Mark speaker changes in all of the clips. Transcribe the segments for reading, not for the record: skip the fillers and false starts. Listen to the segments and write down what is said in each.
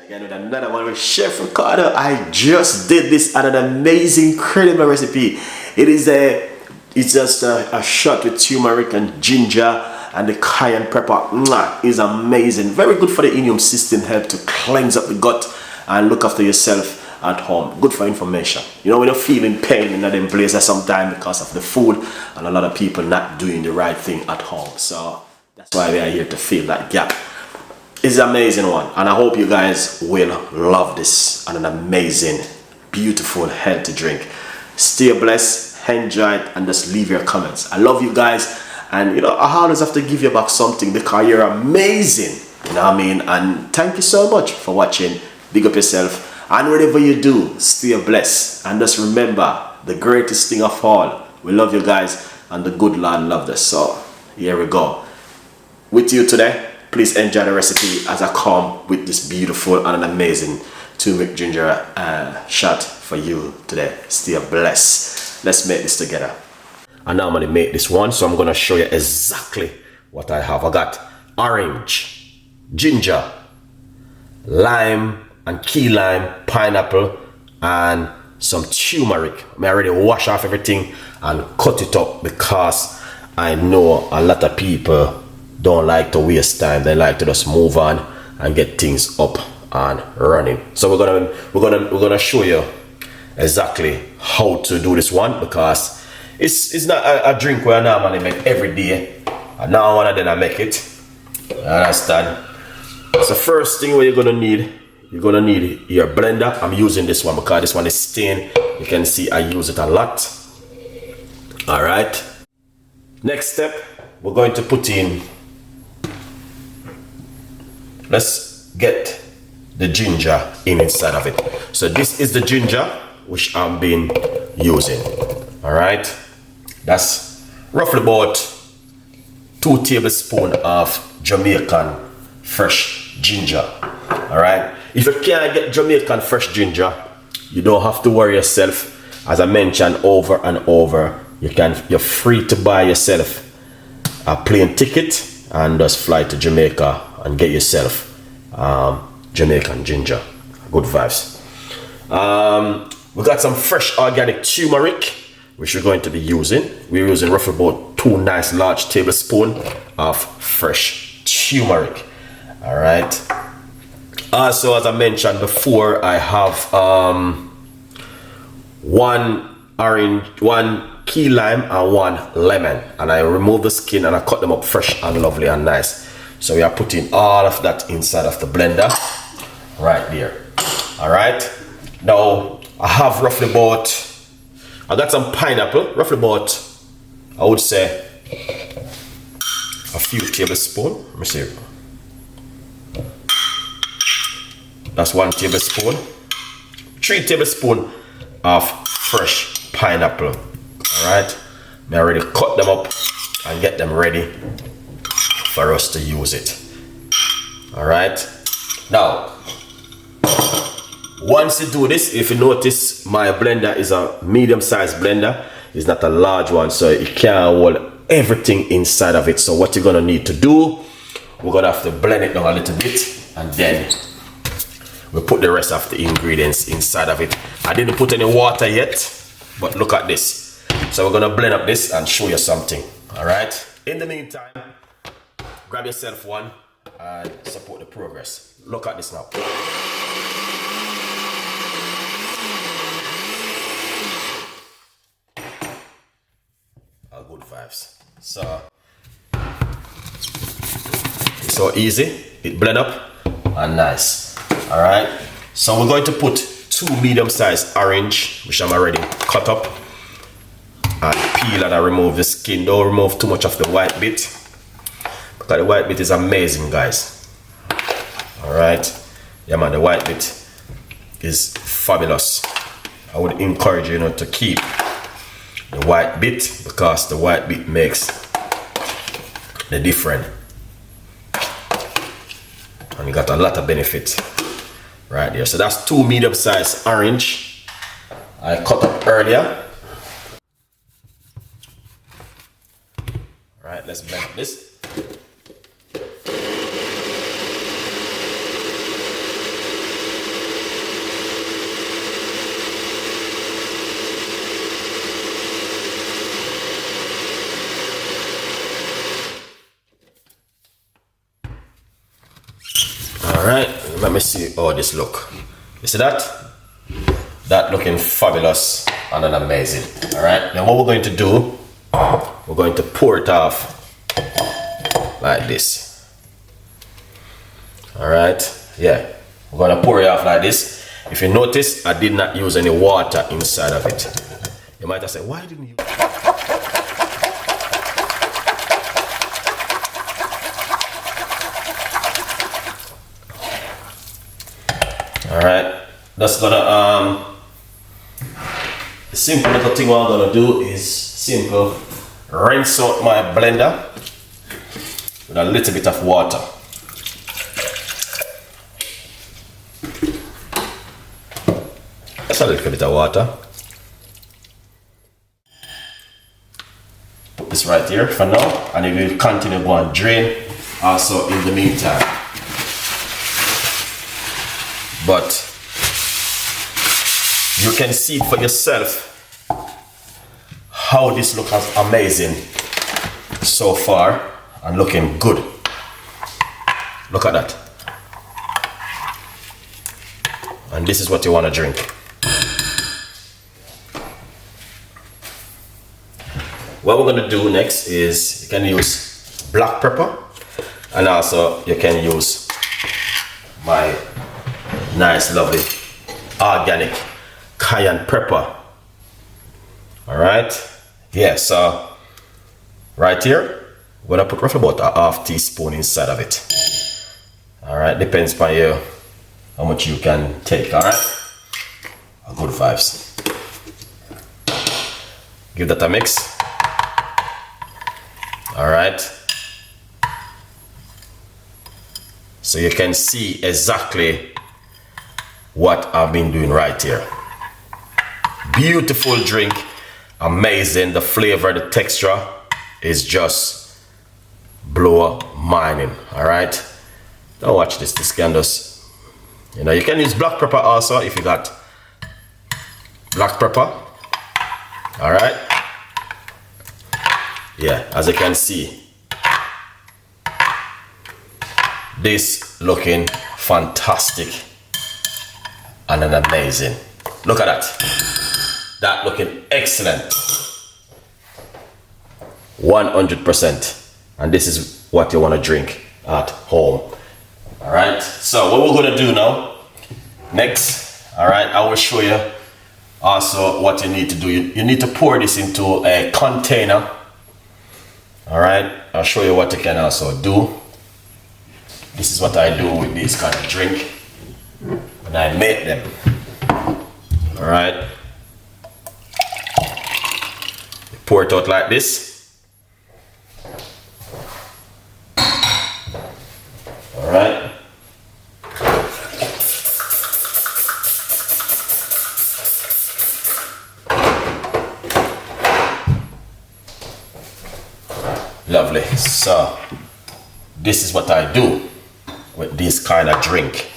Speaker 1: Again with another one with Chef Ricardo. I just did this at an amazing, incredible recipe. It's just a shot with turmeric and ginger and the cayenne pepper. Mwah, is amazing. Very good for the immune system, help to cleanse up the gut and look after yourself at home. Good for information. You know, when you're feeling pain in them places sometimes because of the food and a lot of people not doing the right thing at home. So that's why we are here to fill that gap. It's an amazing one, and I hope you guys will love this and an amazing, beautiful, healthy drink. Stay blessed, enjoy it, and just leave your comments. I love you guys, and you know, I always have to give you back something because you're amazing. You know what I mean? And thank you so much for watching. Big up yourself, and whatever you do, stay blessed, and just remember the greatest thing of all. We love you guys, and the good Lord loved us. So here we go with you today. Please enjoy the recipe as I come with this beautiful and an amazing turmeric ginger shot for you today. Stay blessed. Let's make this together. I normally make this one, so I'm going to show you exactly what I have. I got orange, ginger, lime and key lime, pineapple, and some turmeric. I already wash off everything and cut it up because I know a lot of people don't like to waste time. They like to just move on and get things up and running. So we're gonna show you exactly how to do this one because it's not a drink where I normally make every day. And now one of them I make it. You understand? So first thing what you're gonna need your blender. I'm using this one because this one is stained. You can see I use it a lot. Alright. Next step, we're going to put in. Let's get the ginger inside of it. So this is the ginger which I've been using. All right, that's roughly about 2 tablespoons of Jamaican fresh ginger. All right, if you can't get Jamaican fresh ginger, you don't have to worry yourself. As I mentioned over and over, you're free to buy yourself a plane ticket and just fly to Jamaica and get yourself Jamaican ginger. Good vibes. We got some fresh organic turmeric which we're going to be using. We're using roughly about 2 nice large tablespoons of fresh turmeric. All right. Also, as I mentioned before, I have 1 key lime and 1 lemon, and I remove the skin and I cut them up fresh and lovely and nice. So we are putting all of that inside of the blender right there. All right, now I have roughly about, I got some pineapple, roughly about, I would say a few tablespoons. Let me see, that's 1 tablespoon, 3 tablespoons of fresh pineapple. All right, I already cut them up and get them ready for us to use it. All right, now once you do this, if you notice, my blender is a medium-sized blender. It's not a large one, so it can't hold everything inside of it. So what you're gonna need to do, we're gonna have to blend it down a little bit, and then we'll put the rest of the ingredients inside of it. I didn't put any water yet, but look at this. So we're gonna blend up this and show you something. All right, in the meantime, grab yourself one and support the progress. Look at this now. Good vibes. So it's so easy. It blend up and nice. All right. So we're going to put 2 medium-sized orange, which I'm already cut up, and peel, and I remove the skin. Don't remove too much of the white bit because the white bit is amazing, guys. All right. Yeah, man. The white bit is fabulous. I would encourage you, to keep the white bit because the white bit makes the difference, and you got a lot of benefits right there. So that's 2 medium-sized orange I cut up earlier. All right, let's blend this. let me see how this look. You see that? That looking fabulous and then amazing. All right, now what we're going to do, we're going to pour it off like this. All right, yeah, we're gonna pour it off like this. If you notice, I did not use any water inside of it. You might have said, why didn't you? All right, that's gonna the simple little thing what I'm gonna do is simple rinse out my blender with a little bit of water. That's a little bit of water. Put this right here for now, and it will continue to go and drain also in the meantime. But you can see for yourself how this looks amazing so far and looking good. Look at that. And this is what you want to drink. What we're going to do next is you can use black pepper, and also you can use my nice lovely organic cayenne pepper. All right, yeah, so right here we're gonna put roughly about a half teaspoon inside of it. All right, depends on you how much you can take. All right, good vibes. Give that a mix. All right, so you can see exactly what I've been doing right here. Beautiful drink, amazing. The flavor, the texture is just blow minding. All right, now watch this. This can just, you know, you can use black pepper also if you got black pepper. All right, yeah, as you can see, this looking fantastic and then amazing. Look at that. That looking excellent. 100%. And this is what you want to drink at home. All right. So what we're going to do now, next, all right, I will show you also what you need to do. You need to pour this into a container. All right. I'll show you what you can also do. This is what I do with this kind of drink when I make them. All right, you pour it out like this. All right, lovely. So this is what I do with this kind of drink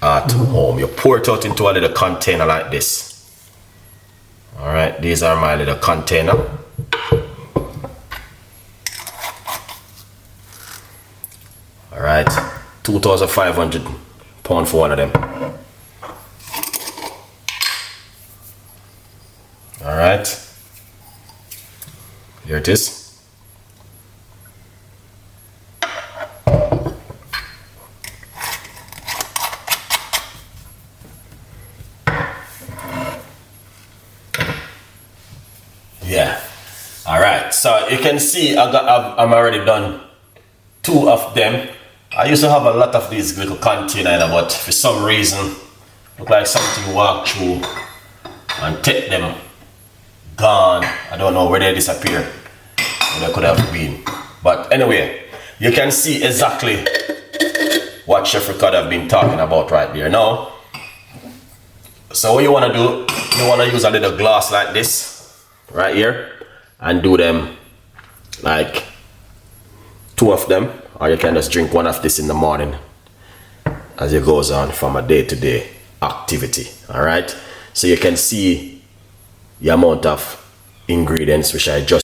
Speaker 1: at home. You pour it out into a little container like this. All right, these are my little container. All right, 2,500 pounds for one of them. All right, here it is. Yeah. All right. So you can see I'm already done 2 of them. I used to have a lot of these little containers, but for some reason, look like something walked through and take them gone. I don't know where they disappeared. Where they could have been. But anyway, you can see exactly what Chef Ricardo have been talking about right there now. So what you want to do, you want to use a little glass like this right here and do them like 2 of them, or you can just drink 1 of this in the morning as it goes on from a day-to-day activity. All right, so you can see the amount of ingredients which I just